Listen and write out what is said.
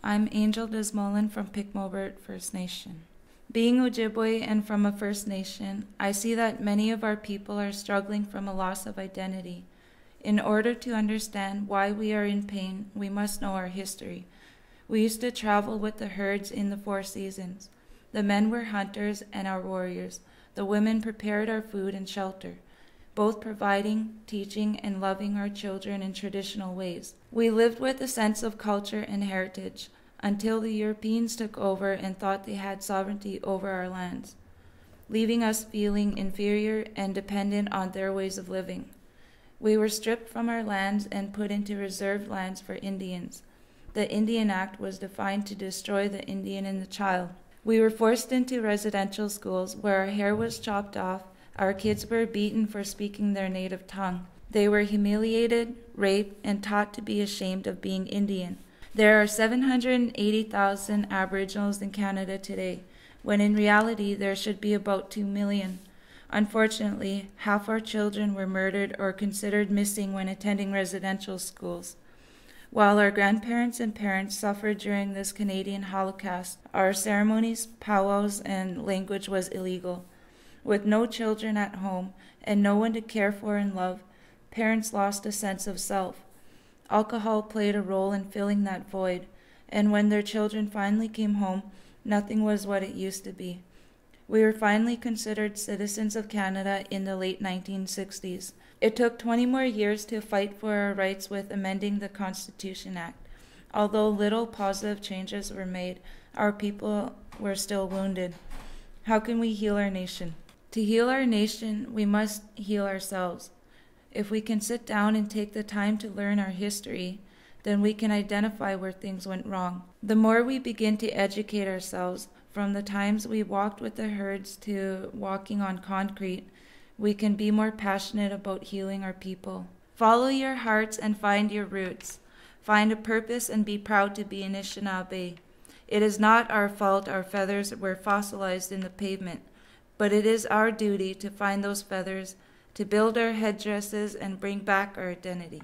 I'm Angel Desmoulin from Picmobert First Nation. Being Ojibwe and from a First Nation, I see that many of our people are struggling from a loss of identity. In order to understand why we are in pain, we must know our history. We used to travel with the herds in the 4 seasons. The men were hunters and our warriors. The women prepared our food and shelter, both providing, teaching, and loving our children in traditional ways. We lived with a sense of culture and heritage until the Europeans took over and thought they had sovereignty over our lands, leaving us feeling inferior and dependent on their ways of living. We were stripped from our lands and put into reserved lands for Indians. The Indian Act was defined to destroy the Indian and the child. We were forced into residential schools where our hair was chopped off. Our kids were beaten for speaking their native tongue. They were humiliated, raped, and taught to be ashamed of being Indian. There are 780,000 Aboriginals in Canada today, when in reality there should be about 2 million. Unfortunately, half our children were murdered or considered missing when attending residential schools. While our grandparents and parents suffered during this Canadian Holocaust, our ceremonies, powwows, and language was illegal. With no children at home and no one to care for and love, parents lost a sense of self. Alcohol played a role in filling that void, and when their children finally came home, nothing was what it used to be. We were finally considered citizens of Canada in the late 1960s. It took 20 more years to fight for our rights with amending the Constitution Act. Although little positive changes were made, our people were still wounded. How can we heal our nation? To heal our nation, we must heal ourselves. If we can sit down and take the time to learn our history, then we can identify where things went wrong. The more we begin to educate ourselves, from the times we walked with the herds to walking on concrete, we can be more passionate about healing our people. Follow your hearts and find your roots. Find a purpose and be proud to be Anishinaabe. It is not our fault our feathers were fossilized in the pavement, but it is our duty to find those feathers, to build our headdresses and bring back our identity.